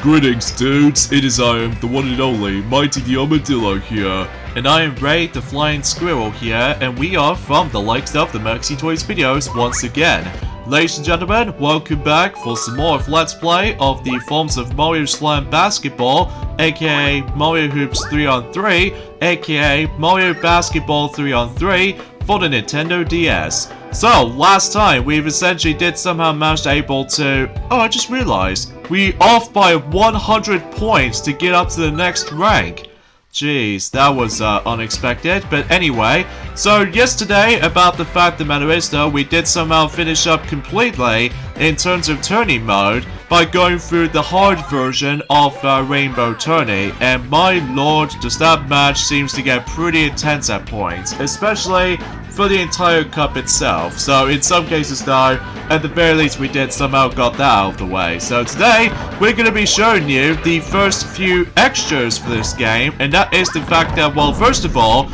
Greetings, dudes. It is I am the one and only Mighty the Armadillo here. And I am Ray the Flying Squirrel here, and we are from the likes of the Maxi Toys videos once again. Ladies and gentlemen, welcome back for some more of Let's Play of the forms of Mario Slam Basketball, aka Mario Hoops 3-on-3, aka Mario Basketball 3-on-3 for the Nintendo DS. So, last time we essentially did somehow manage able to... Oh, I just realized. We off by 100 points to get up to the next rank. Jeez, that was unexpected. But anyway, so yesterday, about the fact the matter is though, we did somehow finish up completely in terms of tourney mode by going through the hard version of Rainbow Tourney. And my lord, does that match seems to get pretty intense at points, especially for the entire cup itself. So in some cases though, at the very least we did somehow got that out of the way. So today, we're going to be showing you the first few extras for this game, and that is the fact that, well, first of all,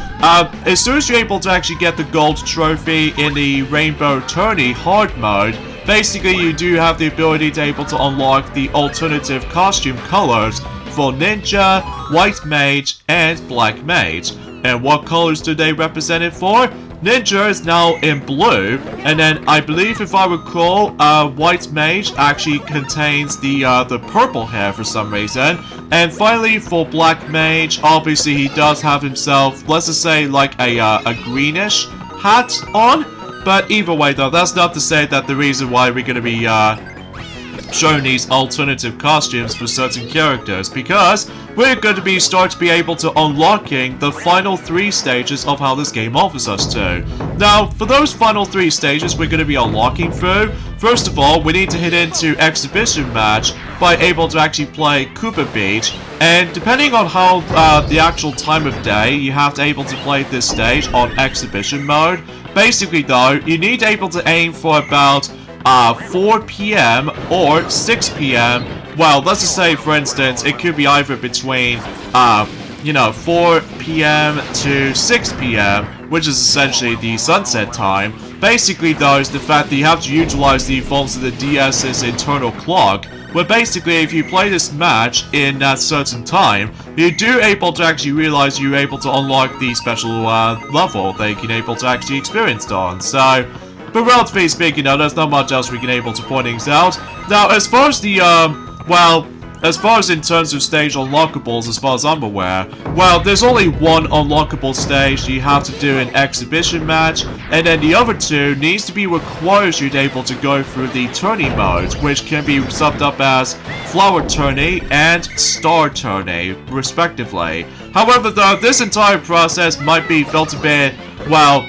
as soon as you're able to actually get the gold trophy in the Rainbow Tourney hard mode, basically you do have the ability to able to unlock the alternative costume colors for Ninja, White Mage, and Black Mage. And what colors do they represent it for? Ninja is now in blue, and then I believe if I recall, White Mage actually contains the purple hair for some reason. And finally for Black Mage, obviously he does have himself, let's just say like a greenish hat on. But either way though, that's not to say that the reason why we're gonna be showing these alternative costumes for certain characters, because we're going to be start to be able to unlocking the final 3 stages of how this game offers us to. Now, for those final 3 stages we're going to be unlocking through, first of all, we need to hit into Exhibition Match by able to actually play Koopa Beach, and depending on how the actual time of day, you have to able to play this stage on Exhibition Mode. Basically though, you need to able to aim for about 4 PM or 6 PM. Well, let's just say, for instance, it could be either between, 4 PM to 6 PM, which is essentially the sunset time. Basically, though, is the fact that you have to utilize the forms of the DS's internal clock, where basically, if you play this match in that certain time, you do able to actually realize you're able to unlock the special level that you can able to actually experience on. So, but relatively speaking, there's not much else we can able to point things out. Now, as far as the, as far as in terms of stage unlockables, as far as I'm aware, well, there's only one unlockable stage you have to do an exhibition match, and then the other 2 needs to be requires you to able to go through the tourney modes, which can be summed up as Flower Tourney and Star Tourney, respectively. However, though, this entire process might be felt a bit, well,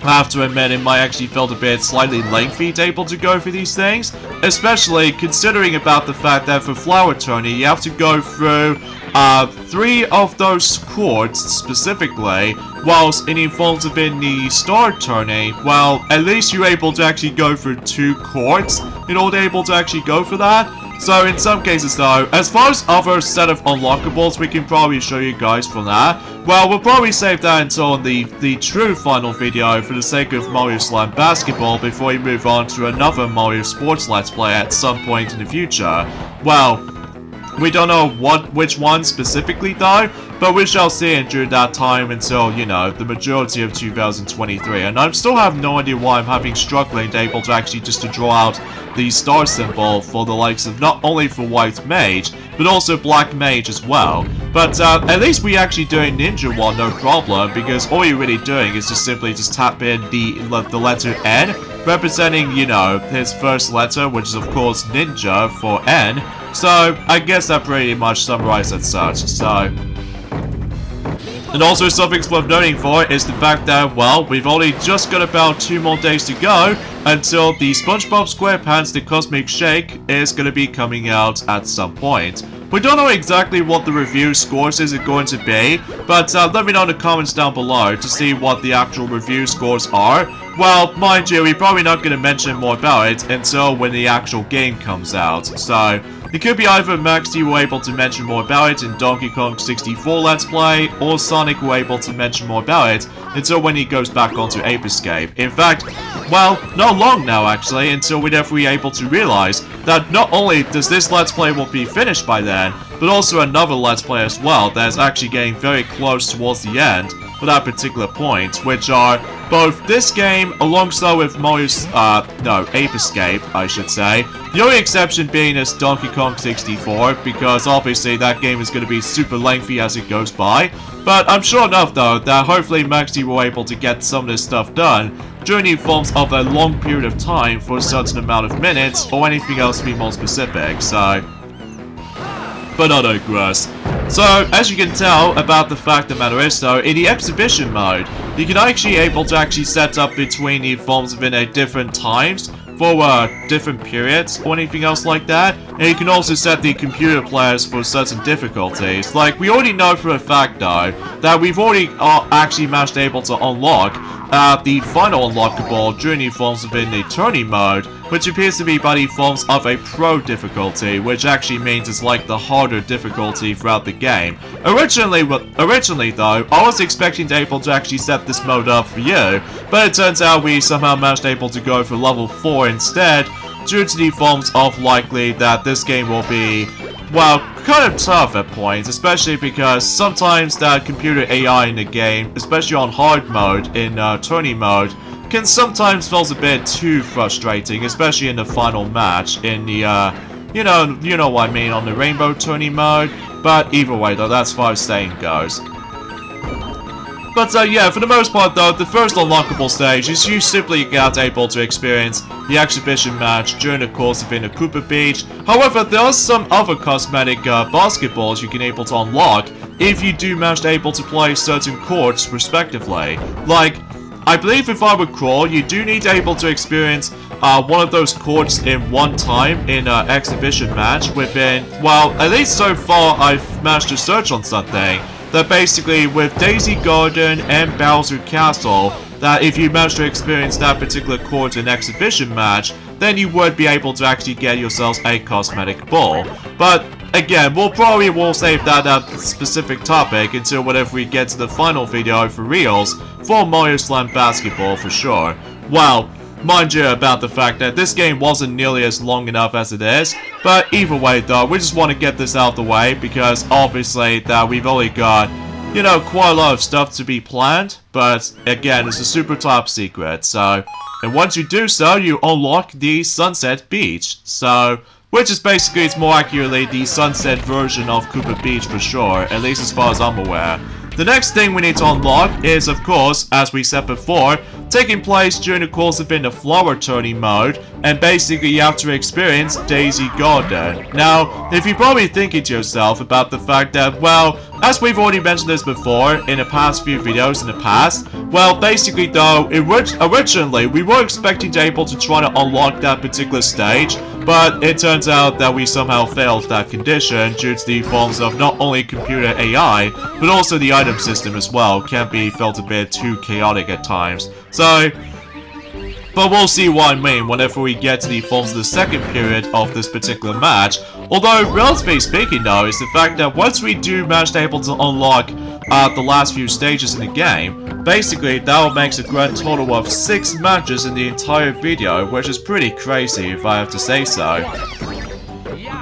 I have to admit, it might actually felt a bit slightly lengthy to able to go through these things, especially considering about the fact that for Flower Tourney, you have to go through 3 of those courts specifically, whilst in forms of in the Star Tourney, well, at least you're able to actually go through 2 courts in order to able to actually go for that. So in some cases though, as far as other set of unlockables, we can probably show you guys from that. Well, we'll probably save that until the true final video for the sake of Mario Slam Basketball before we move on to another Mario Sports Let's Play at some point in the future. Well, we don't know which one specifically though, but we shall see it during that time until, the majority of 2023. And I still have no idea why I'm having struggling to able to actually just to draw out the star symbol for the likes of not only for White Mage, but also Black Mage as well. But at least we actually doing Ninja one, no problem, because all you're really doing is just simply just tap in the letter N, representing, his first letter, which is of course Ninja for N. So I guess that pretty much summarizes as such. So. And also something worth noting for is the fact that, well, we've only just got about 2 more days to go until the SpongeBob SquarePants The Cosmic Shake is going to be coming out at some point. We don't know exactly what the review scores is going to be, but let me know in the comments down below to see what the actual review scores are. Well, mind you, we're probably not going to mention more about it until when the actual game comes out, so it could be either Maxi were able to mention more about it in Donkey Kong 64 Let's Play, or Sonic were able to mention more about it until when he goes back onto Ape Escape. In fact, well, not long now actually, until we're definitely able to realize that not only does this Let's Play will be finished by then, but also another Let's Play as well that is actually getting very close towards the end for that particular point, which are both this game alongside with Mario's, Ape Escape, I should say. The only exception being is Donkey Kong 64, because obviously that game is going to be super lengthy as it goes by. But I'm sure enough though, that hopefully Maxi will be able to get some of this stuff done during the forms of a long period of time for a certain amount of minutes, or anything else to be more specific, so... But I digress. So, as you can tell about the fact of the matter is though, in the exhibition mode, you can actually able to actually set up between the forms within a different times for different periods or anything else like that, and you can also set the computer players for certain difficulties. Like, we already know for a fact though, that we've already actually managed able to unlock the final unlockable during the forms within the tourney mode, which appears to be by the forms of a pro difficulty, which actually means it's like the harder difficulty throughout the game. Originally though, I was expecting to able to actually set this mode up for you, but it turns out we somehow managed able to go for level 4 instead, due to the forms of likely that this game will be, well, kind of tough at points, especially because sometimes that computer AI in the game, especially on hard mode in tourney mode, can sometimes feel a bit too frustrating, especially in the final match in the you know what I mean, on the rainbow tourney mode. But either way though, that's far as saying goes. But yeah, for the most part though, the first unlockable stage is you simply get able to experience the exhibition match during the course of in the Koopa Beach. However, there are some other cosmetic basketballs you can able to unlock if you do manage to able to play certain courts respectively. Like, I believe if I recall, you do need to able to experience one of those courts in one time in an exhibition match within, well, at least so far I've managed to search on something, that basically with Daisy Garden and Bowser Castle, that if you manage to experience that particular court in exhibition match, then you would be able to actually get yourselves a cosmetic ball. But again, we'll save that specific topic until whenever we get to the final video for reals for Mario Slam Basketball for sure. Well, mind you about the fact that this game wasn't nearly as long enough as it is, but either way though, we just want to get this out of the way because obviously that we've only got, you know, quite a lot of stuff to be planned, but again, it's a super top secret, so, and once you do so, you unlock the Sunset Beach, so, which is basically, it's more accurately the sunset version of Koopa Beach for sure, at least as far as I'm aware. The next thing we need to unlock is, of course, as we said before, taking place during the course of in the flower tourney mode, and basically you have to experience Daisy Garden. Now, if you're probably thinking to yourself about the fact that, well, as we've already mentioned this before in the past few videos in the past, well, basically though, originally we were expecting to able to try to unlock that particular stage, but it turns out that we somehow failed that condition due to the forms of not only computer AI, but also the item system as well can be felt a bit too chaotic at times. So, but we'll see what I mean whenever we get to the forms of the second period of this particular match. Although, relatively speaking though, is the fact that once we do manage to able to unlock the last few stages in the game, basically that will make a grand total of 6 matches in the entire video, which is pretty crazy if I have to say so.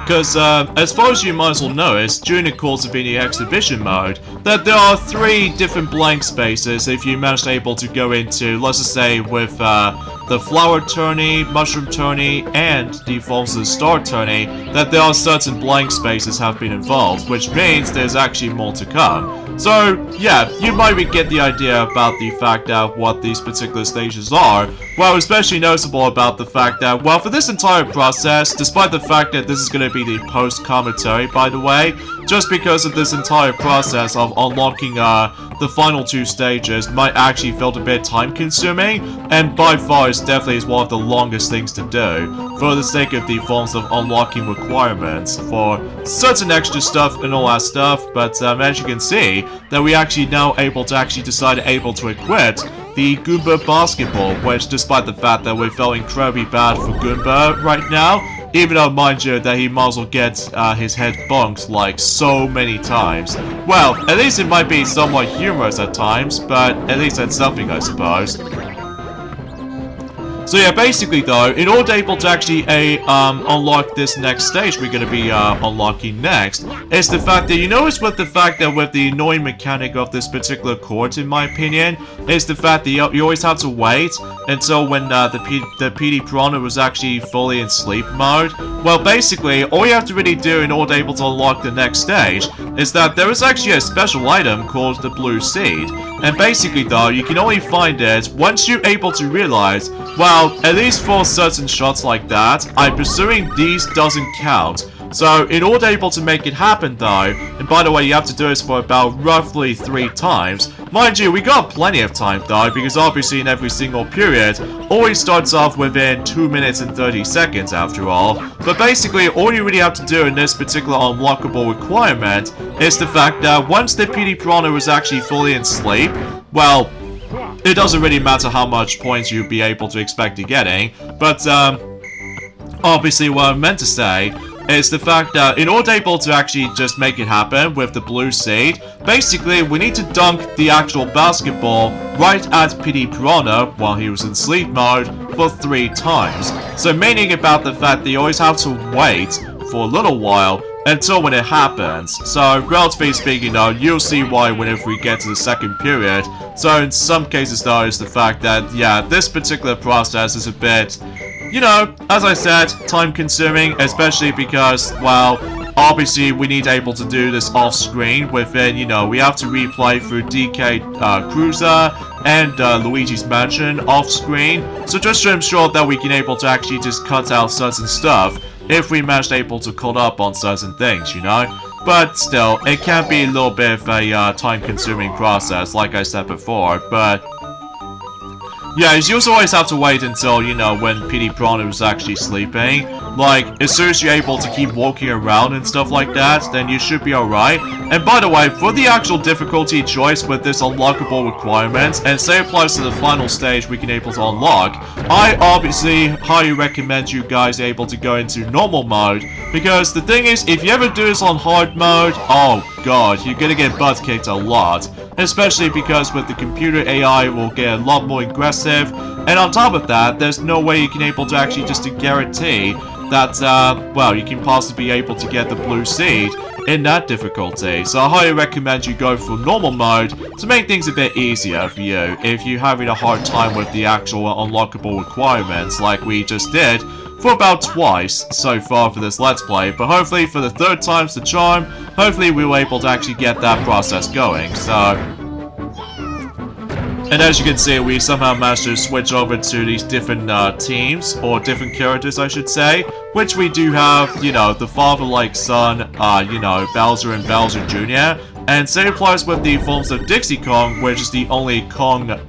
Because, as far as you might as well notice, during the course of the exhibition mode, that there are 3 different blank spaces if you manage to able to go into, let's just say, with the flower tourney, mushroom tourney, and the forms of the star tourney, that there are certain blank spaces have been involved, which means there's actually more to come. So, yeah, you might get the idea about the fact that what these particular stages are. Well, especially noticeable about the fact that, well, for this entire process, despite the fact that this is going to be the post-commentary, by the way, just because of this entire process of unlocking the final 2 stages might actually feel a bit time-consuming, and by far it definitely is one of the longest things to do, for the sake of the forms of unlocking requirements for certain extra stuff and all that stuff, but as you can see, that we actually now able to decide to equip the Goomba basketball, which despite the fact that we felt incredibly bad for Goomba right now, even though, mind you, that he might as well get his head bonked like so many times. Well, at least it might be somewhat humorous at times, but at least that's something, I suppose. So yeah, basically though, in order able to actually unlock this next stage we're going to be unlocking next, is the fact that you notice with the fact that with the annoying mechanic of this particular court, in my opinion, is the fact that you always have to wait until when the PD Piranha was actually fully in sleep mode. Well, basically, all you have to really do in order able to unlock the next stage is that there is actually a special item called the Blue Seed. And basically though, you can only find it once you're able to realize, well, at least for certain shots like that, I'm presuming these doesn't count. So, in order able to make it happen though, and by the way, you have to do this for about roughly 3 times. Mind you, we got plenty of time though, because obviously in every single period, always starts off within 2 minutes and 30 seconds after all. But basically, all you really have to do in this particular unlockable requirement is the fact that once the PD Piranha was actually fully in sleep, well, it doesn't really matter how much points you'd be able to expect to getting, but obviously what I meant to say is the fact that in order able to actually just make it happen with the Blue Seed, basically we need to dunk the actual basketball right at PD Piranha while he was in sleep mode for 3 times. So meaning about the fact that you always have to wait for a little while until when it happens. So relatively speaking though, you'll see why whenever we get to the second period. So in some cases though, is the fact that yeah, this particular process is a bit, you know, as I said, time consuming, especially because, well, obviously we need able to do this off screen within, you know, we have to replay through DK Cruiser and Luigi's Mansion off screen. So just to ensure that we can able to actually just cut out certain stuff if we managed able to caught up on certain things, you know. But still, it can be a little bit of a time consuming process, like I said before, but yeah, you always have to wait until, you know, when PD Piranha is actually sleeping. Like, as soon as you're able to keep walking around and stuff like that, then you should be alright. And by the way, for the actual difficulty choice with this unlockable requirement, and say applies to the final stage we can able to unlock, I obviously highly recommend you guys able to go into normal mode, because the thing is, if you ever do this on hard mode, oh god, you're gonna get butt kicked a lot. Especially because with the computer AI will get a lot more aggressive, and on top of that, there's no way you can able to actually just to guarantee that, well, you can possibly be able to get the Blue Seed in that difficulty. So I highly recommend you go for normal mode to make things a bit easier for you if you're having a hard time with the actual unlockable requirements like we just did for about twice so far for this Let's Play, but hopefully for the 3rd time's the charm, hopefully we were able to actually get that process going, so. And as you can see, we somehow managed to switch over to these different teams, or different characters I should say, which we do have, you know, the father-like son, you know, Bowser and Bowser Jr., and same applies with the forms of Dixie Kong, which is the only Kong,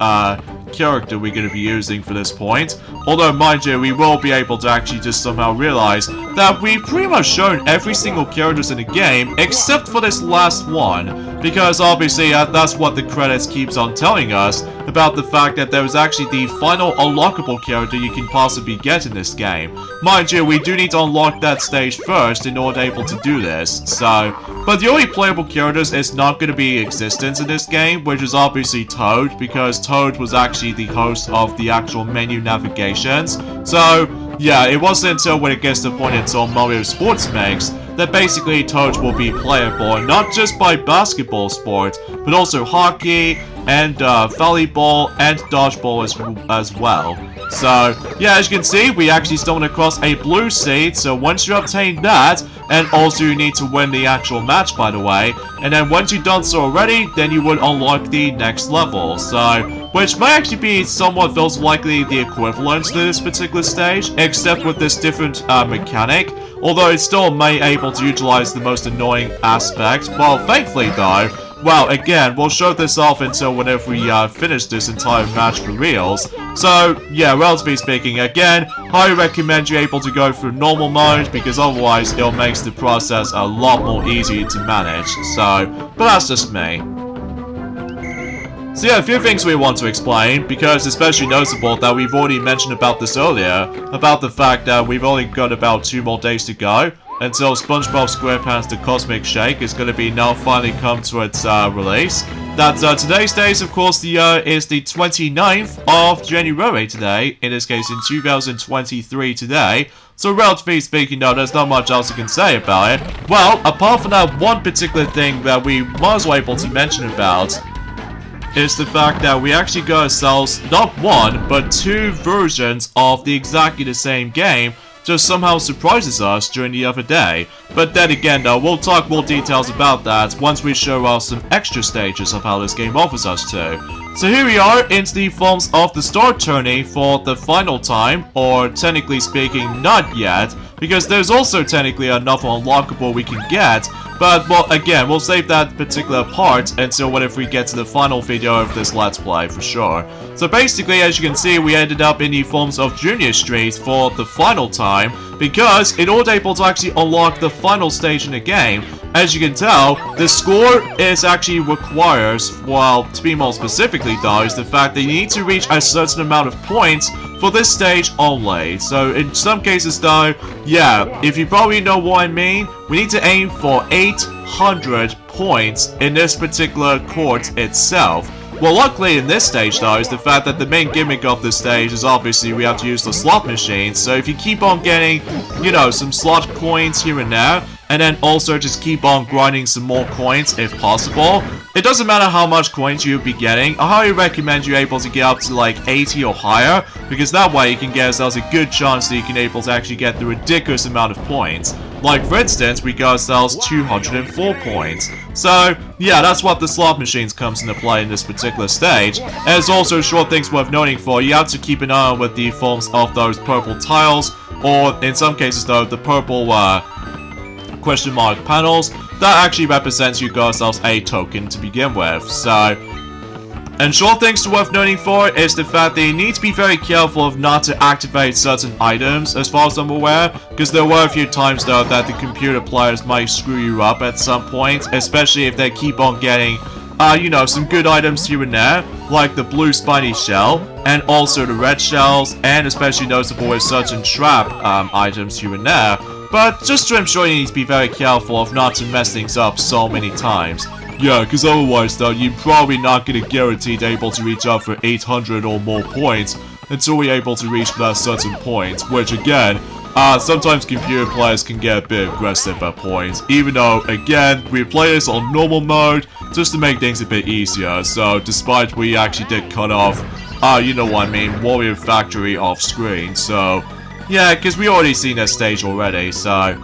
character we're going to be using for this point. Although, mind you, we will be able to actually just somehow realize that we've pretty much shown every single characters in the game except for this last one, because obviously that's what the credits keeps on telling us about the fact that there was actually the final unlockable character you can possibly get in this game. Mind you, we do need to unlock that stage first in order able to do this, so. But the only playable characters is not going to be existence in this game, which is obviously Toad, because Toad was actually the host of the actual menu navigations. So, yeah, it wasn't until when it gets to the point until Mario Sports Mix that basically Toad will be playable, not just by basketball sport, but also hockey, and volleyball, and dodgeball as well. So, yeah, as you can see, we actually stumbled across a Blue Seed, so once you obtain that, and also you need to win the actual match, by the way, and then once you've done so already, then you would unlock the next level, so, which might actually be somewhat feels likely the equivalent to this particular stage, except with this different mechanic, although it still may able to utilize the most annoying aspect. Well, thankfully though, well, again, we'll show this off until whenever we finish this entire match for reals. So, yeah, relatively speaking, again, highly recommend you able to go through normal mode, because otherwise it'll make the process a lot more easy to manage. So, but that's just me. So yeah, a few things we want to explain, because it's especially noticeable that we've already mentioned about this earlier, about the fact that we've only got about 2 more days to go until SpongeBob SquarePants The Cosmic Shake is going to be now finally come to its release. That today's date, of course, the is the 29th of January today, in this case in 2023 today. So relatively speaking though, there's not much else I can say about it. Well, apart from that one particular thing that we might as well able to mention about, is the fact that we actually got ourselves not one, but two versions of the exactly the same game, just somehow surprises us during the other day. But then again though, we'll talk more details about that once we show off some extra stages of how this game offers us to. So here we are into the forms of the Star Tourney for the final time, or technically speaking not yet, because there's also technically another unlockable we can get, but well again, we'll save that particular part until whenever we get to the final video of this Let's Play for sure. So basically, as you can see, we ended up in the forms of Junior Street for the final time, because in order able to actually unlock the final stage in the game, as you can tell, the score is actually requires, well, to be more specifically though, is the fact that you need to reach a certain amount of points for this stage only. So in some cases though, yeah, if you probably know what I mean, we need to aim for 800 points in this particular court itself. Well, luckily in this stage though, is the fact that the main gimmick of this stage is obviously we have to use the slot machines. So if you keep on getting, you know, some slot coins here and there, and then also just keep on grinding some more coins if possible, it doesn't matter how much coins you'll be getting. I highly recommend you're able to get up to like 80 or higher, because that way you can get yourselves a good chance that you can able to actually get the ridiculous amount of points. Like for instance, we got ourselves 204 points. So yeah, that's what the slot machines comes into play in this particular stage. And there's also short things worth noting for. You have to keep an eye on with the forms of those purple tiles, or in some cases though, the purple question mark panels that actually represents you got yourselves a token to begin with. So, and short things worth noting for is the fact that you need to be very careful of not to activate certain items, as far as I'm aware, because there were a few times though that the computer players might screw you up at some point, especially if they keep on getting you know, some good items here and there, like the blue spiny shell, and also the red shells, and especially noticeable with certain trap items here and there. But just to ensure you need to be very careful of not to mess things up so many times. Yeah, because otherwise though, you're probably not going to guaranteed able to reach up for 800 or more points until we're able to reach that certain point, which again, sometimes computer players can get a bit aggressive at points, even though, again, we play this on normal mode just to make things a bit easier. So despite we actually did cut off, you know what I mean, Warrior Factory off screen, so yeah, because we already seen that stage already, so.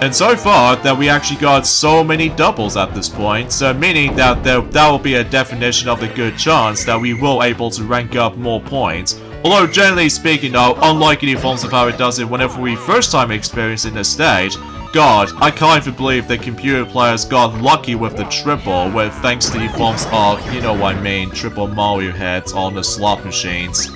And so far, that we actually got so many doubles at this point, so meaning that that will be a definition of the good chance that we will able to rank up more points. Although generally speaking though, unlike any forms of how it does it whenever we first time experiencing this stage, God, I can't even believe that computer players got lucky with the triple, with thanks to the forms of, you know what I mean, triple Mario heads on the slot machines.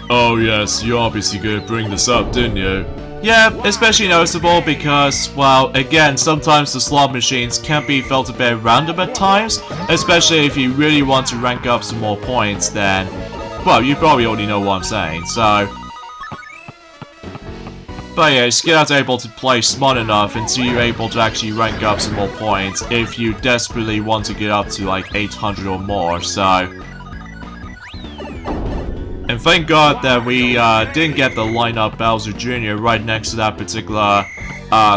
Oh yes, you obviously gonna bring this up, didn't you? Yeah, especially noticeable because, well, again, sometimes the slot machines can be felt a bit random at times, especially if you really want to rank up some more points, then, well, you probably already know what I'm saying, so. But yeah, just get able to play smart enough until you're able to actually rank up some more points if you desperately want to get up to like 800 or more, so. And thank God that we didn't get the lineup Bowser Jr. right next to that particular,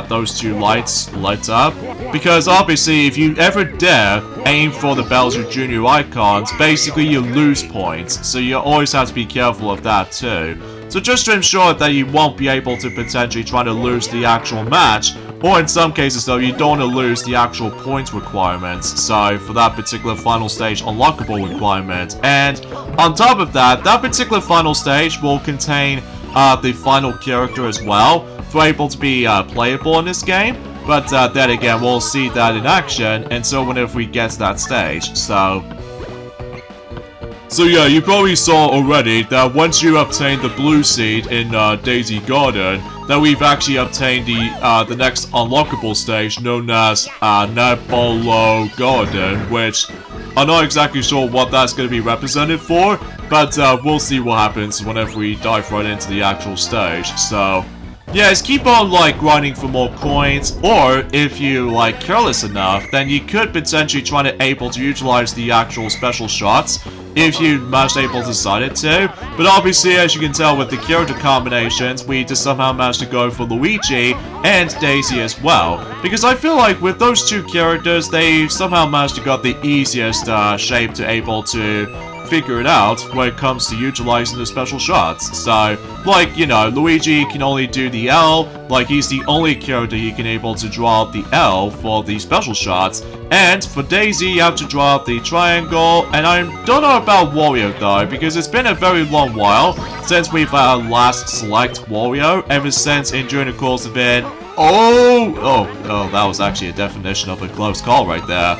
those two lights lit up. Because obviously, if you ever dare aim for the Bowser Jr. icons, basically you lose points. So you always have to be careful of that too. So just to ensure that you won't be able to potentially try to lose the actual match, or in some cases though, you don't want to lose the actual points requirements, so for that particular final stage unlockable requirement. And on top of that, that particular final stage will contain the final character as well, for able to be playable in this game. But then again, we'll see that in action, and so whenever we get to that stage, So yeah, you probably saw already that once you obtain the blue seed in Daisy Garden, that we've actually obtained the next unlockable stage known as Malboro Garden, which I'm not exactly sure what that's going to be represented for, but we'll see what happens whenever we dive right into the actual stage. So yeah, just keep on, like, grinding for more coins, or if you, like, careless enough, then you could potentially try to able to utilize the actual special shots if you managed able to decide it to. But obviously, as you can tell with the character combinations, we just somehow managed to go for Luigi and Daisy as well. Because I feel like with those two characters, they somehow managed to got the easiest shape to able to figure it out when it comes to utilizing the special shots. So, like, you know, Luigi can only do the L, like he's the only character you can able to draw out the L for the special shots, and for Daisy you have to draw out the triangle, and I don't know about Wario though, because it's been a very long while since we've last select Wario, ever since during the course of it. Oh, that was actually a definition of a close call right there.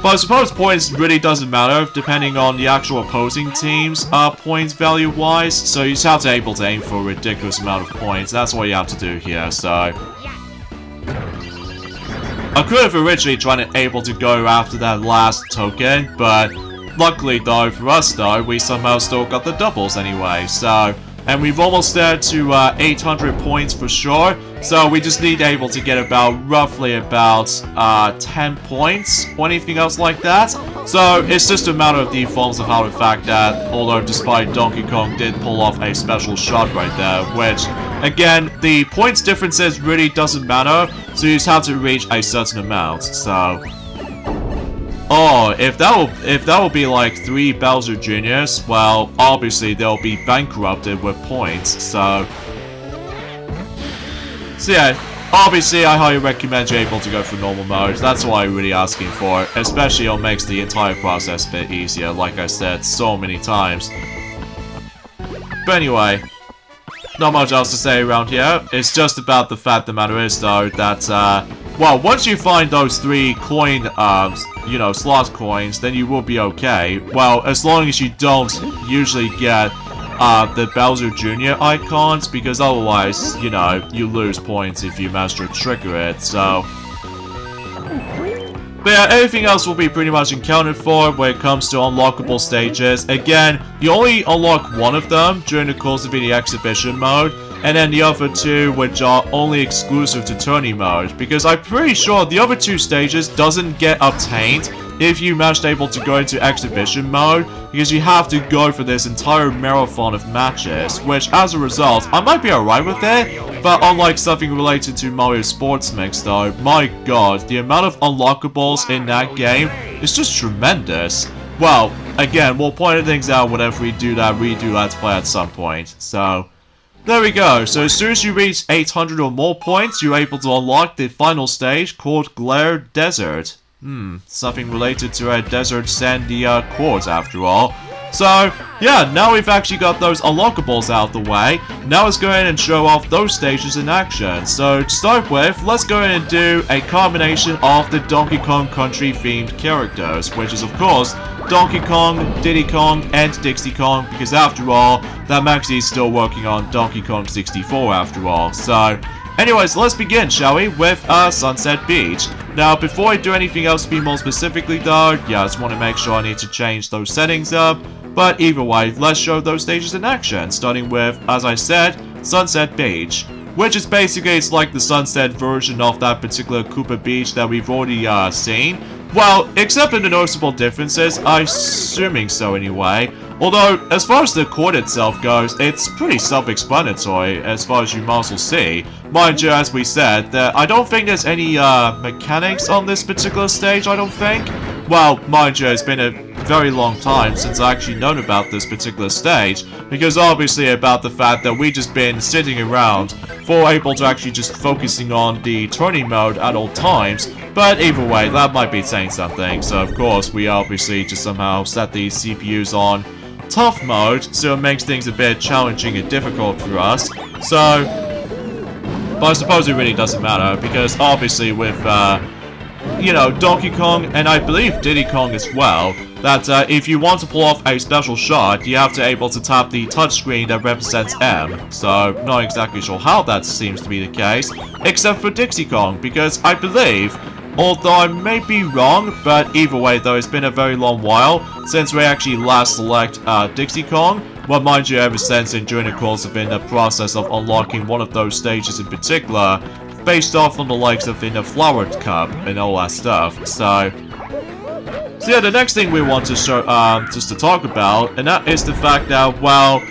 But I suppose points really doesn't matter, depending on the actual opposing team's points value-wise, so you just have to able to aim for a ridiculous amount of points. That's what you have to do here, so I could have originally tried to able to go after that last token, but luckily though, for us though, we somehow still got the doubles anyway, so... And we've almost there to 800 points for sure, so we just need able to get about, roughly about 10 points, or anything else like that. So it's just a matter of the forms of how the fact that, although despite Donkey Kong did pull off a special shot right there, which, again, the points differences really doesn't matter, so you just have to reach a certain amount, so... Oh, if that will be like 3 Bowser Jr.'s, well, obviously they'll be bankrupted with points, so... So yeah, obviously I highly recommend you able to go for normal mode, that's what I'm really asking for, especially it makes the entire process a bit easier, like I said so many times. But anyway, not much else to say around here, it's just about the fact the matter is though, that, well, once you find those 3 coin, you know, slot coins, then you will be okay. Well, as long as you don't usually get, the Bowser Jr. icons, because otherwise, you know, you lose points if you manage to trigger it, so... But yeah, everything else will be pretty much accounted for when it comes to unlockable stages. Again, you only unlock one of them during the course of the exhibition mode, and then the other 2 which are only exclusive to tourney mode, because I'm pretty sure the other 2 stages doesn't get obtained if you managed able to go into exhibition mode, because you have to go for this entire marathon of matches, which as a result, I might be alright with it, but unlike something related to Mario Sports Mix though, my god, the amount of unlockables in that game is just tremendous. Well, again, we'll point things out whenever we do that redo Let's Play at some point, so... There we go, so as soon as you reach 800 or more points, you're able to unlock the final stage called Glare Desert. Something related to a desert sandy quartz after all. So, yeah, now we've actually got those unlockables out the way. Now let's go ahead and show off those stages in action. So, to start with, let's go ahead and do a combination of the Donkey Kong Country themed characters, which is of course Donkey Kong, Diddy Kong, and Dixie Kong, because after all, that Maxi is still working on Donkey Kong 64 after all. So, anyways, let's begin, shall we, with Sunset Beach. Now, before I do anything else to be more specifically though, yeah, I just want to make sure I need to change those settings up. But either way, let's show those stages in action, starting with, as I said, Sunset Beach. Which is basically, it's like the sunset version of that particular Koopa Beach that we've already seen. Well, except in the noticeable differences, I'm assuming so anyway. Although, as far as the court itself goes, it's pretty self-explanatory as far as you might as well see. Mind you, as we said, that I don't think there's any mechanics on this particular stage, I don't think. Well, mind you, it's been a very long time since I actually known about this particular stage, because obviously about the fact that we just been sitting around for able to actually just focusing on the tourney mode at all times. But either way, that might be saying something, so of course we obviously just somehow set the CPUs on tough mode, so it makes things a bit challenging and difficult for us. So, but I suppose it really doesn't matter, because obviously with, you know, Donkey Kong, and I believe Diddy Kong as well, that if you want to pull off a special shot, you have to able to tap the touchscreen that represents M. So, not exactly sure how that seems to be the case, except for Dixie Kong, because I believe, although I may be wrong, but either way though, it's been a very long while since we actually last select Dixie Kong. Well, mind you, ever since and during the course of in the process of unlocking one of those stages in particular, based off on the likes of in the Flower Cup and all that stuff. So yeah, the next thing we want to show, just to talk about, and that is the fact that, well,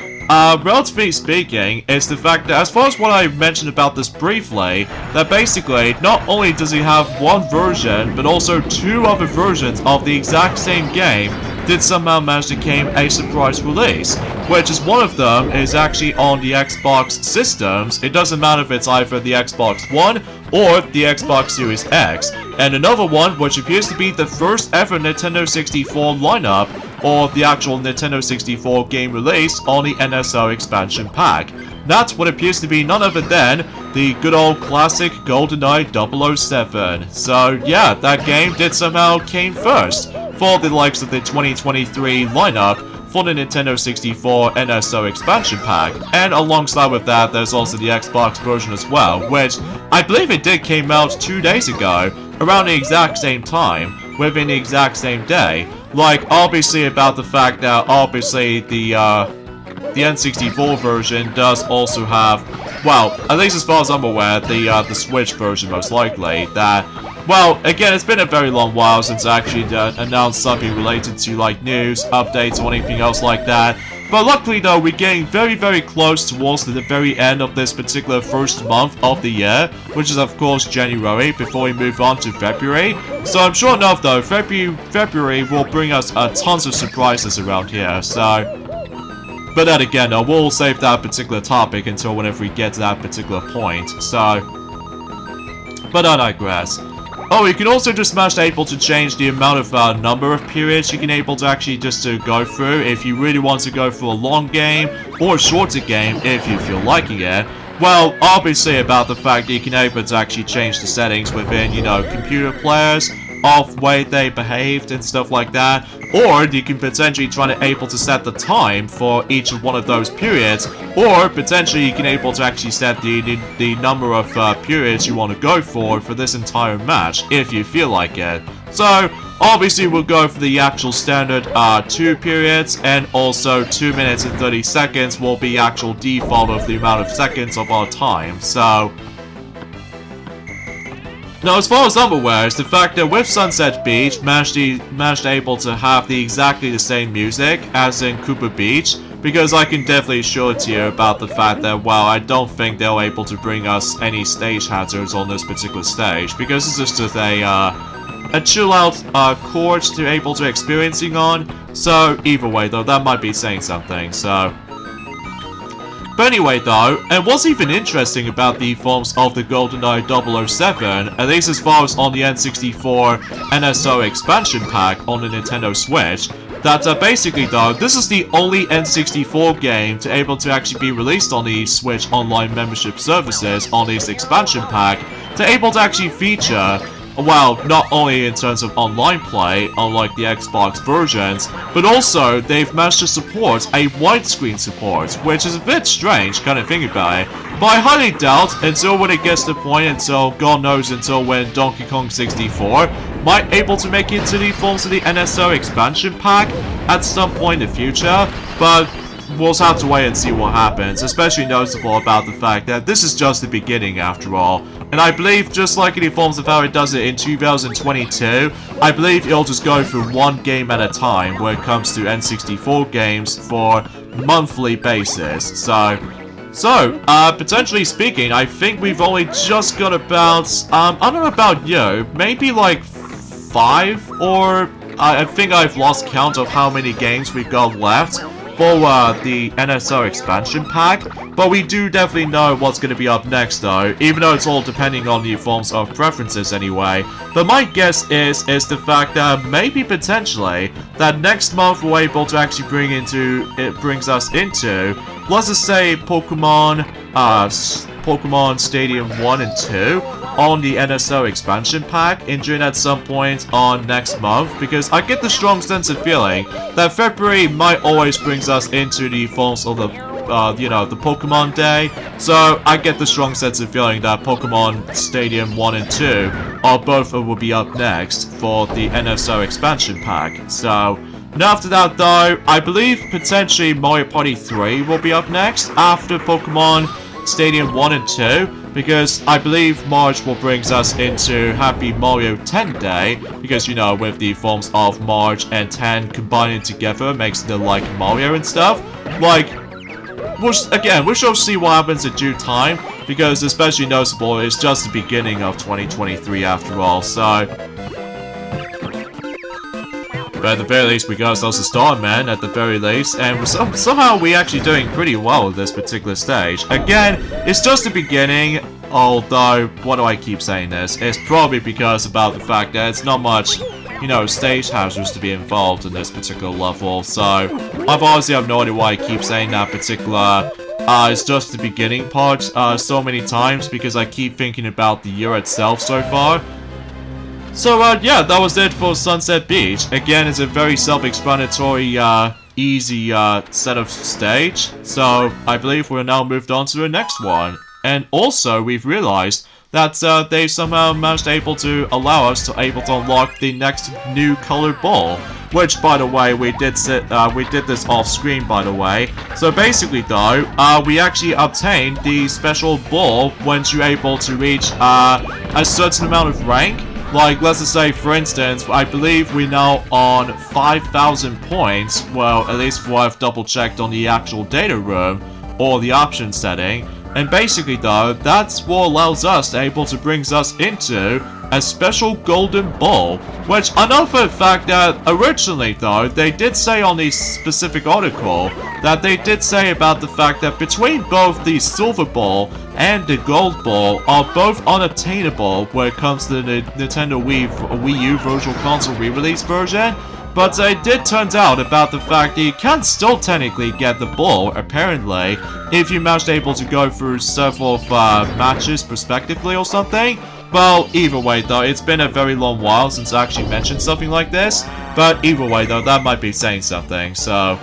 relatively speaking, it's the fact that, as far as what I mentioned about this briefly, that basically, not only does he have one version, but also two other versions of the exact same game did somehow manage to become a surprise release, which is one of them is actually on the Xbox systems. It doesn't matter if it's either the Xbox One or the Xbox Series X, and another one which appears to be the first ever Nintendo 64 lineup, or the actual Nintendo 64 game release on the NSO expansion pack. That's what appears to be none other than the good old classic GoldenEye 007. So yeah, that game did somehow came first for the likes of the 2023 lineup for the Nintendo 64 NSO expansion pack. And alongside with that, there's also the Xbox version as well, which I believe it did came out 2 days ago, around the exact same time, within the exact same day. Like, obviously about the fact that obviously the N64 version does also have, well, at least as far as I'm aware, the Switch version most likely, that, well, again, it's been a very long while since I actually announced something related to, like, news, updates, or anything else like that. But luckily, though, we're getting very, very close towards the very end of this particular first month of the year, which is, of course, January, before we move on to February. So I'm sure enough, though, February will bring us tons of surprises around here, so... But then again, though, we'll save that particular topic until whenever we get to that particular point, so... But I digress. Oh, you can also just manage able to change the amount of number of periods you can able to actually just to go through if you really want to go for a long game or a shorter game if you feel liking it. Well, obviously about the fact that you can able to actually change the settings within, you know, computer players of way they behaved and stuff like that, or you can potentially try to able to set the time for each of one of those periods, or potentially you can able to actually set the number of periods you want to go for this entire match if you feel like it. So obviously we'll go for the actual standard 2 periods, and also 2 minutes and 30 seconds will be actual default of the amount of seconds of our time. So now, as far as I'm aware, it's the fact that with Sunset Beach, managed able to have exactly the same music as in Cooper Beach, because I can definitely assure it to you about the fact that, well, I don't think they're able to bring us any stage hazards on this particular stage, because this is just a chill-out course to able to experiencing on. So either way, though, that might be saying something. So. But anyway, though, and what's even interesting about the forms of the GoldenEye 007, at least as far as on the N64 NSO expansion pack on the Nintendo Switch, that basically, though, this is the only N64 game to able to actually be released on the Switch online membership services on this expansion pack, to able to actually feature, well, not only in terms of online play, unlike the Xbox versions, but also they've managed to support a widescreen support, which is a bit strange, kind of thinking about it. But I highly doubt, until when it gets to the point, until God knows, until when Donkey Kong 64 might able to make it to the forms of the NSO expansion pack at some point in the future, but we'll have to wait and see what happens, especially noticeable about the fact that this is just the beginning after all. And I believe, just like in the forms of how it does it in 2022, I believe it'll just go through one game at a time when it comes to N64 games for monthly basis. So potentially speaking, I think we've only just got about, I don't know about you, maybe like 5, or I think I've lost count of how many games we've got left for the NSO expansion pack, but we do definitely know what's going to be up next though, even though it's all depending on the forms of preferences anyway. But my guess is the fact that maybe potentially that next month we're able to actually brings us into, let's just say Pokemon Stadium 1 and 2 on the NSO expansion pack, during at some point on next month, because I get the strong sense of feeling that February might always brings us into the forms of the the Pokemon Day, so I get the strong sense of feeling that Pokemon Stadium 1 and 2 are both will be up next for the NSO expansion pack. So And after that though, I believe potentially Mario Party 3 will be up next after Pokemon Stadium 1 and 2, because I believe March will bring us into Happy Mario 10 Day, because you know, with the forms of March and 10 combining together makes it like Mario and stuff. Like, we shall see what happens in due time, because especially noticeable, it's just the beginning of 2023 after all, so... But at the very least, we got ourselves a star, man, at the very least, and somehow we're actually doing pretty well with this particular stage. Again, it's just the beginning, although, why do I keep saying this? It's probably because about the fact that it's not much, you know, stage hazards to be involved in this particular level, so I've honestly have no idea why I keep saying that particular, it's just the beginning part, so many times, because I keep thinking about the year itself so far. So, yeah, that was it for Sunset Beach. Again, it's a very self-explanatory, easy, set of stage. So, I believe we're now moved on to the next one. And also, we've realized that, they somehow managed to allow us to unlock the next new colored ball. Which, by the way, we did this off screen, by the way. So basically, though, we actually obtained the special ball once you're able to reach, a certain amount of rank. Like, let's just say, for instance, I believe we're now on 5,000 points. Well, at least what I've double-checked on the actual data room, or the option setting. And basically, though, that's what allows us to bring us into a special golden ball. Which, I know for a fact that, originally, though, they did say on the specific article, that they did say about the fact that between both the silver ball and the gold ball are both unobtainable when it comes to the Nintendo Wii U Virtual Console re-release version. But it did turn out about the fact that you can still technically get the ball, apparently, if you managed to go through several matches prospectively or something. Well, either way though, it's been a very long while since I actually mentioned something like this. But either way though, that might be saying something, so...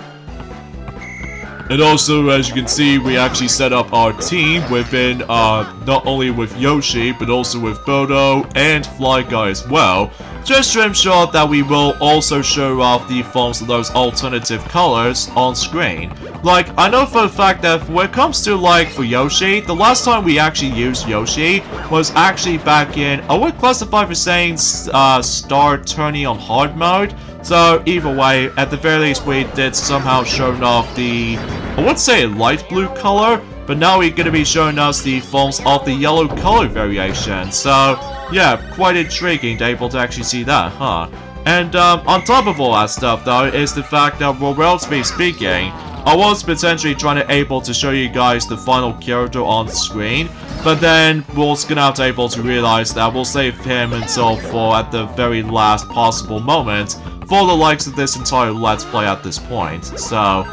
And also, as you can see, we actually set up our team within, not only with Yoshi, but also with Bodo and Fly Guy as well. Just to ensure that we will also show off the forms of those alternative colors on screen. Like, I know for a fact that when it comes to, like, for Yoshi, the last time we actually used Yoshi was actually back in, I would classify for saying, Star Tourney on hard mode. So, either way, at the very least, we did somehow show off the, I would say light blue color, but now we're going to be showing us the forms of the yellow color variation. So, yeah, quite intriguing to able to actually see that, huh? And, on top of all that stuff, though, is the fact that, well, relatively speaking, I was potentially trying to show you guys the final character on screen, but then we're gonna have to realize that we'll save him until for at the very last possible moment for the likes of this entire Let's Play at this point, so...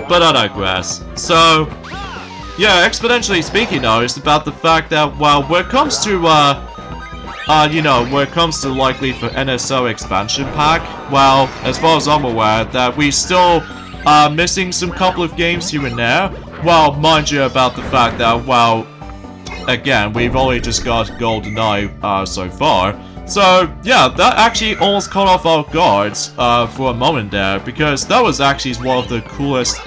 But I digress. So, yeah, exponentially speaking though, it's about the fact that, well, when it comes to, you know, when it comes to likely for NSO expansion pack, well, as far as I'm aware, that we still are missing some couple of games here and there. Well, mind you about the fact that, well, again, we've only just got GoldenEye, so far. So, yeah, that actually almost caught off our guards, for a moment there, because that was actually one of the coolest,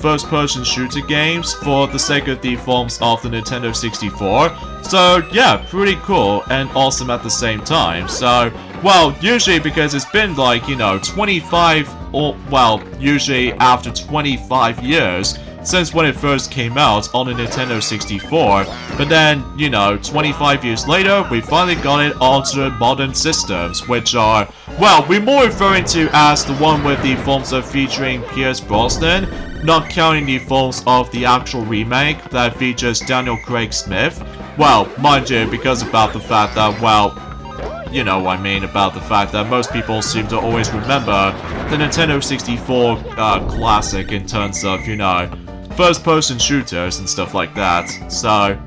first-person shooter games for the sake of the forms of the Nintendo 64. So, yeah, pretty cool and awesome at the same time. So, well, usually because it's been like, you know, 25, or, well, usually after 25 years since when it first came out on the Nintendo 64, but then, you know, 25 years later, we finally got it onto the modern systems, which are, well, we're more referring to as the one with the forms of featuring Pierce Brosnan, not counting the forms of the actual remake that features Daniel Craig Smith. Well, mind you, because about the fact that, well, you know what I mean, about the fact that most people seem to always remember the Nintendo 64 classic in terms of, you know, first-person shooters and stuff like that, so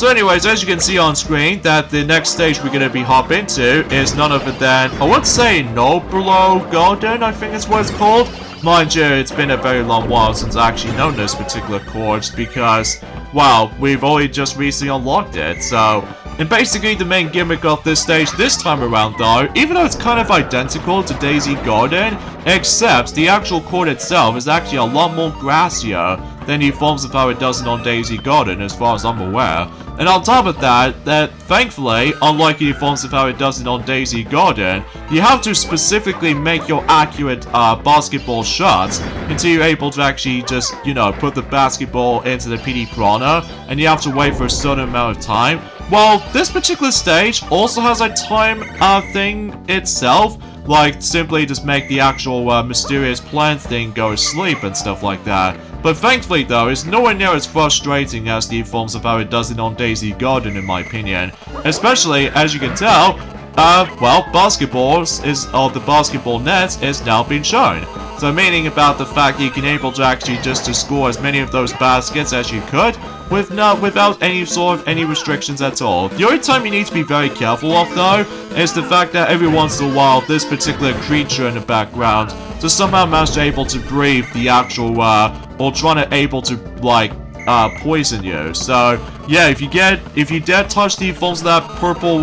anyways, as you can see on screen, that the next stage we're going to be hop into is none other than, I would say, Malboro Garden, I think is what it's called. Mind you, it's been a very long while since I actually known this particular course, because, well, we've only just recently unlocked it, so And basically the main gimmick of this stage this time around though, even though it's kind of identical to Daisy Garden, except the actual court itself is actually a lot more grassier than the forms of how it does it on Daisy Garden as far as I'm aware. And on top of that, thankfully, unlike the forms of how it does it on Daisy Garden, you have to specifically make your accurate basketball shots until you're able to actually just, you know, put the basketball into the PD Piranha, and you have to wait for a certain amount of time. Well, this particular stage also has a time thing itself, like simply just make the actual mysterious plant thing go to sleep and stuff like that. But thankfully though, it's nowhere near as frustrating as the forms of how it does it on Daisy Garden in my opinion. Especially, as you can tell, well, the basketball net is now being shown. So meaning about the fact that you can able to actually just score as many of those baskets as you could, without any restrictions at all. The only time you need to be very careful of though, is the fact that every once in a while, this particular creature in the background just somehow manage to able to breathe the actual, or trying to able to, like, poison you. So, yeah, if you dare touch the forms of that purple,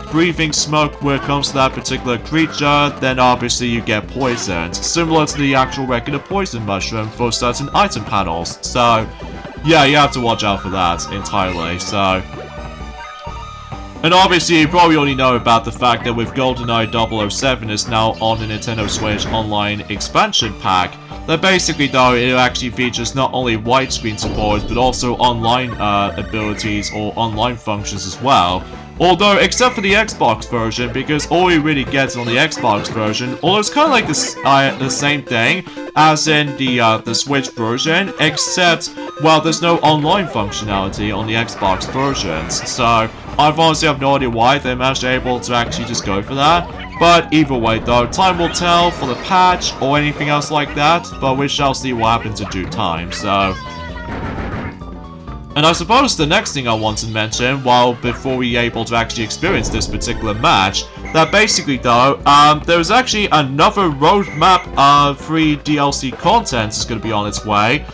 breathing smoke when it comes to that particular creature, then obviously you get poisoned. Similar to the actual regular poison mushroom for certain item panels. So, yeah, you have to watch out for that entirely, so... And obviously, you probably already know about the fact that with GoldenEye 007 is now on the Nintendo Switch Online expansion pack, that basically though, it actually features not only widescreen support, but also online abilities or online functions as well. Although, except for the Xbox version, because all you really get on the Xbox version, although it's kind of like the same thing as in the Switch version, except, well, there's no online functionality on the Xbox versions. So, I honestly have no idea why they managed to able to actually just go for that. But either way though, time will tell for the patch or anything else like that, but we shall see what happens in due time, so... And I suppose the next thing I want to mention, before we able to actually experience this particular match, that basically though, there's actually another roadmap free DLC content is going to be on its way,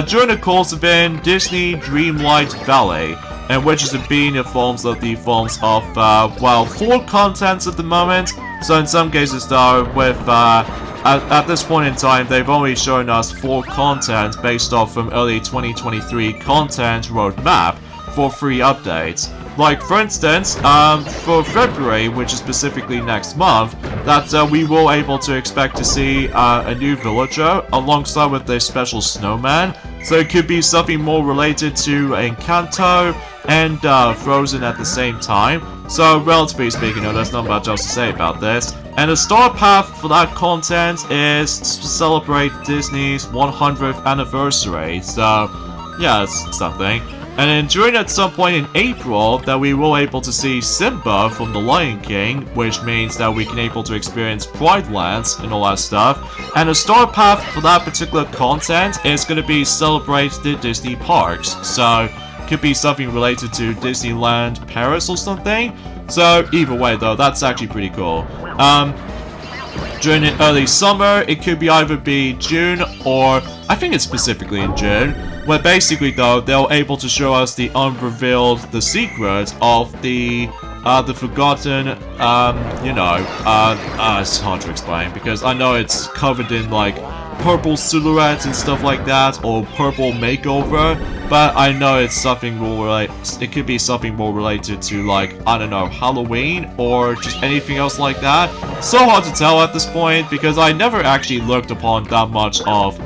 during the course of Disney Dreamlight Valley, and which is being in forms of, well, 4 contents at the moment. So in some cases though, with, at this point in time, they've only shown us 4 content based off from early 2023 content roadmap for free updates. Like, for instance, for February, which is specifically next month, that we will able to expect to see a new villager alongside with a special snowman. So it could be something more related to Encanto and Frozen at the same time. So, relatively speaking, there's not much else to say about this. And the star path for that content is to celebrate Disney's 100th anniversary. So, yeah, it's something. And then during at some point in April, that we will able to see Simba from The Lion King, which means that we can able to experience Pride Lands and all that stuff. And the star path for that particular content is going to be celebrate the Disney parks. So, could be something related to Disneyland Paris or something. So, either way though, that's actually pretty cool. During the early summer, it could be either be June or, I think it's specifically in June, where basically though, they're able to show us the unrevealed, the secret of the forgotten, it's hard to explain, because I know it's covered in, like, purple silhouettes and stuff like that, or purple makeover, but I know it's something more it could be something more related to, like, I don't know, Halloween, or just anything else like that. So hard to tell at this point, because I never actually looked upon that much of,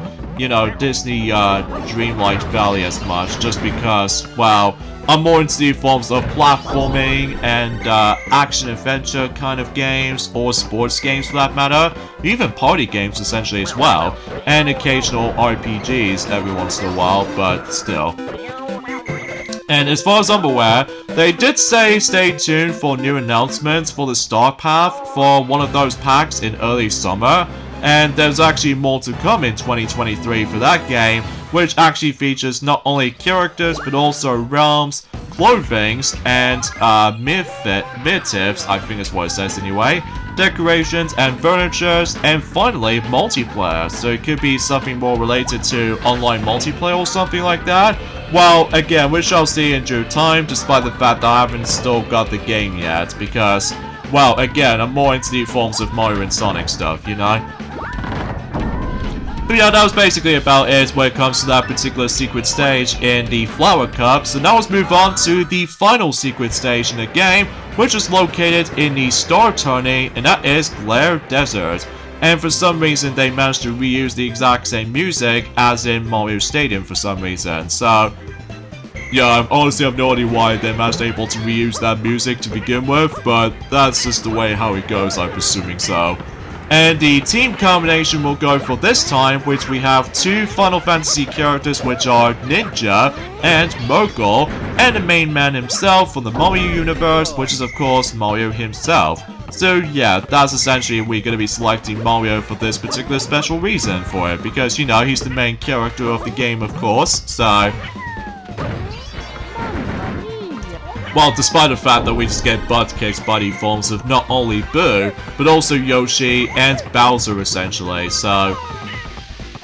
Disney, Dreamlight Valley as much, just because, well, I'm more into the forms of platforming and action-adventure kind of games, or sports games for that matter, even party games essentially as well, and occasional RPGs every once in a while, but still. And as far as I'm aware, they did say stay tuned for new announcements for the Star Path for one of those packs in early summer, and there's actually more to come in 2023 for that game, which actually features not only characters but also realms, clothings, and motifs, I think is what it says anyway, decorations and furnitures, and finally multiplayer. So it could be something more related to online multiplayer or something like that, well, again, we shall see in due time, despite the fact that I haven't still got the game yet, because, well, again, I'm more into the forms of Mario and Sonic stuff, you know? But yeah, that was basically about it when it comes to that particular secret stage in the Flower Cup. So now let's move on to the final secret stage in the game, which is located in the Star Tourney, and that is Glare Desert. And for some reason, they managed to reuse the exact same music as in Mario Stadium for some reason. So, yeah, I honestly have no idea why they managed able to reuse that music to begin with, but that's just the way how it goes, I'm presuming so. And the team combination will go for this time, which we have two Final Fantasy characters, which are Ninja and Mogul, and the main man himself from the Mario universe, which is of course Mario himself. So yeah, that's essentially we're going to be selecting Mario for this particular special reason for it, because you know, he's the main character of the game of course, so... Well, despite the fact that we just get butt kicks by the forms of not only Boo, but also Yoshi and Bowser essentially, so...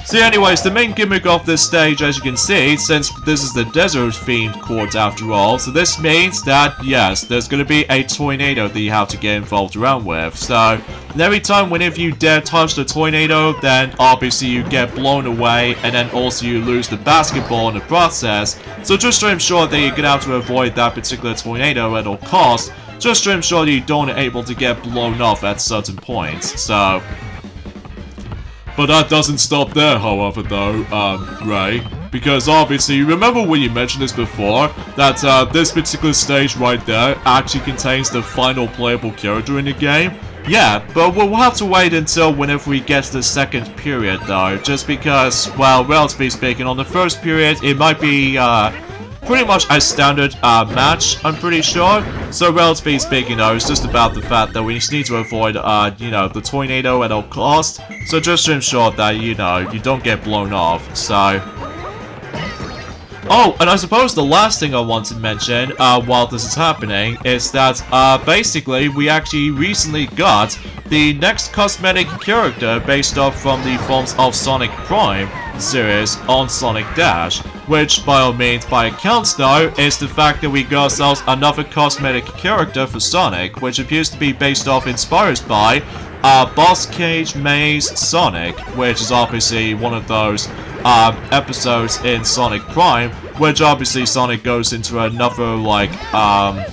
So anyways, the main gimmick of this stage, as you can see, since this is the desert-themed court after all, so this means that, yes, there's going to be a tornado that you have to get involved around with. So, and every time whenever you dare touch the tornado, then obviously you get blown away, and then also you lose the basketball in the process. So just to ensure that you're going to have to avoid that particular tornado at all costs, just to ensure that you don't able to get blown off at certain points, so... But that doesn't stop there, however, though, Ray. Because obviously, you remember when you mentioned this before, that this particular stage right there actually contains the final playable character in the game? Yeah, but we'll have to wait until whenever we get to the second period, though. Just because, well, relatively speaking, on the first period, it might be, pretty much a standard match, I'm pretty sure. So relatively speaking though, it's just about the fact that we just need to avoid, you know, the tornado at all costs. So just to ensure that, you know, you don't get blown off, so... Oh, and I suppose the last thing I want to mention, while this is happening, is that, basically, we actually recently got the next cosmetic character based off from the forms of Sonic Prime series on Sonic Dash, which, by all means, by accounts though, is the fact that we got ourselves another cosmetic character for Sonic, which appears to be based off inspired by, Boss Cage Maze Sonic, which is obviously one of those, episodes in Sonic Prime, which obviously Sonic goes into another, like, I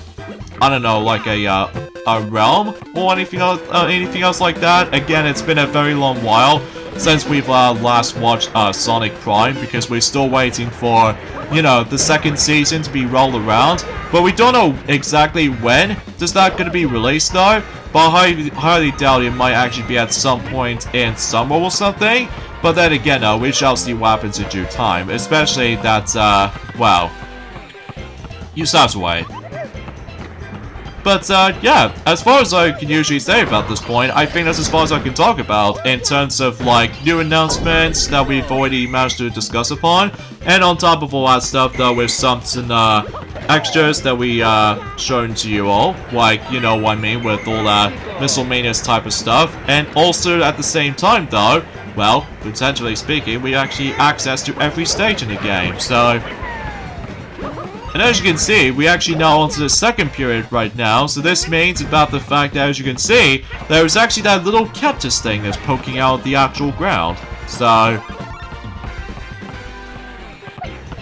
don't know, like a realm, or anything else like that. Again, it's been a very long while since we've last watched Sonic Prime, because we're still waiting for, you know, the second season to be rolled around, but we don't know exactly when is that going to be released though, but I highly doubt it might actually be at some point in summer or something, but then again, we shall see what happens in due time, especially that, well, you just have to wait. But, yeah, as far as I can usually say about this point, I think that's as far as I can talk about in terms of, like, new announcements that we've already managed to discuss upon. And on top of all that stuff, though, with some extras that we, shown to you all. Like, you know what I mean, with all that miscellaneous type of stuff. And also, at the same time, though, well, potentially speaking, we actually access to every stage in the game, so... And as you can see, we actually now onto the second period right now, so this means about the fact that, as you can see, there is actually that little cactus thing that's poking out the actual ground. So...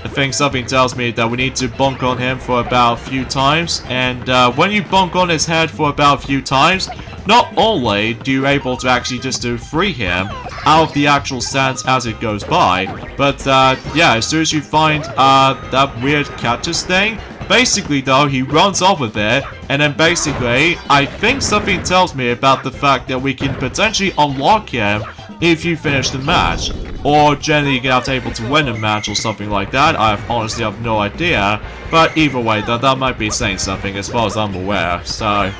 I think something tells me that we need to bonk on him for about a few times, and when you bonk on his head for about a few times, not only do you able to actually just to free him out of the actual sands as it goes by, but yeah, as soon as you find that weird cactus thing, basically though, he runs off with it, and then basically, I think something tells me about the fact that we can potentially unlock him if you finish the match, or generally you get out able to win a match or something like that. I honestly have no idea, but either way, that might be saying something as far as I'm aware, so...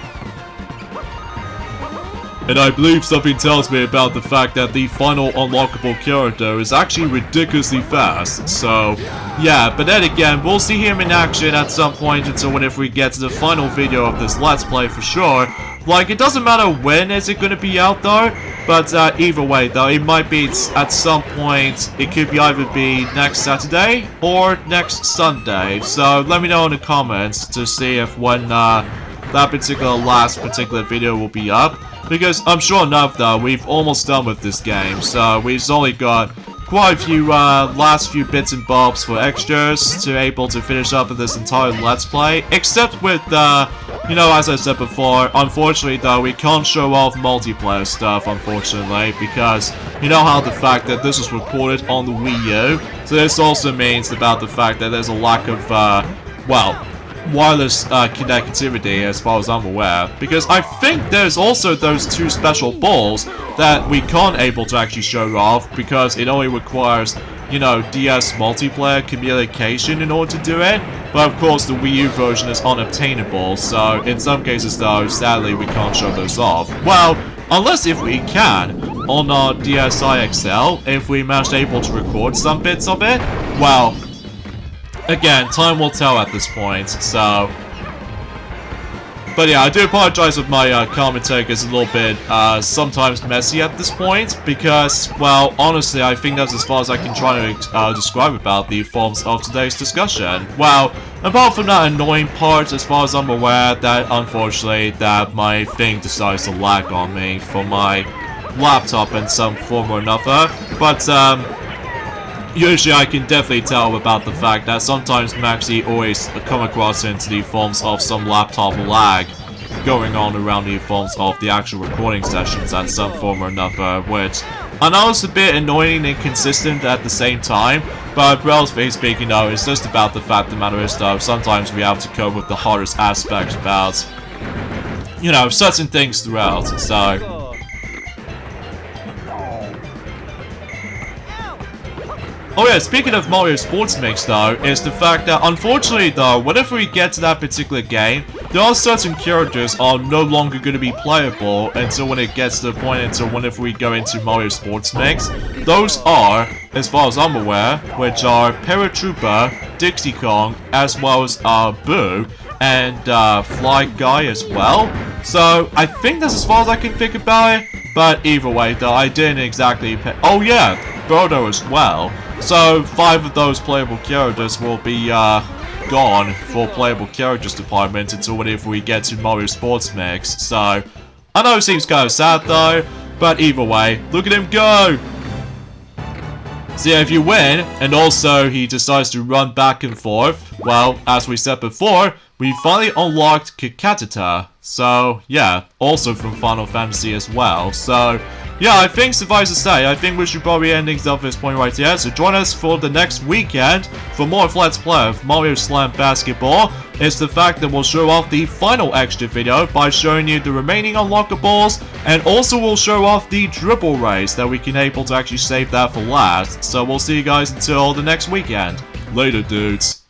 And I believe something tells me about the fact that the final unlockable character is actually ridiculously fast, so... Yeah, but then again, we'll see him in action at some point until whenever we get to the final video of this Let's Play for sure. Like, it doesn't matter when is it gonna be out though, but either way though, it might be at some point. It could be either be next Saturday or next Sunday. So let me know in the comments to see if when that last particular video will be up. Because I'm sure enough though, we've almost done with this game, so we've only got quite a few last few bits and bobs for extras to able to finish up with this entire Let's Play. Except with, you know, as I said before, unfortunately though, we can't show off multiplayer stuff, unfortunately, because you know how the fact that this was recorded on the Wii U, so this also means about the fact that there's a lack of, well, wireless connectivity as far as I'm aware, because I think there's also those two special balls that we can't able to actually show off because it only requires, you know, DS multiplayer communication in order to do it, but of course the Wii U version is unobtainable, so in some cases though, sadly we can't show those off. Well, unless if we can, on our DSi XL, if we managed able to record some bits of it, well, again, time will tell at this point, so... But yeah, I do apologize if my commentary is a little bit, sometimes messy at this point, because, well, honestly, I think that's as far as I can try to describe about the forms of today's discussion. Well, apart from that annoying part, as far as I'm aware, that, unfortunately, that my thing decides to lag on me for my laptop in some form or another, but, usually I can definitely tell about the fact that sometimes Maxi always come across into the forms of some laptop lag going on around the forms of the actual recording sessions at some form or another, which I know it's a bit annoying and inconsistent at the same time, but relatively speaking though, it's just about the fact the matter is though, sometimes we have to cope with the hardest aspects about, you know, certain things throughout, so... Oh yeah, speaking of Mario Sports Mix though, is the fact that unfortunately though, whenever we get to that particular game, there are certain characters are no longer going to be playable until when it gets to the point until whenever we go into Mario Sports Mix. Those are, as far as I'm aware, which are Paratrooper, Dixie Kong, as well as Boo, and Fly Guy as well. So I think that's as far as I can think about it, but either way though, I didn't exactly oh yeah, Brodo as well. So 5 of those playable characters will be gone for playable characters department until whenever we get to Mario Sports Mix. So I know it seems kind of sad though, but either way, look at him go! So yeah, if you win, and also he decides to run back and forth, well, as we said before, we finally unlocked Kakatata. So yeah, also from Final Fantasy as well. So yeah, I think suffice to say, I think we should probably end things off at this point right here. So join us for the next weekend for more of Let's Play of Mario Slam Basketball. It's the fact that we'll show off the final extra video by showing you the remaining unlockables, and also we'll show off the dribble race that we can able to actually save that for last. So we'll see you guys until the next weekend. Later, dudes.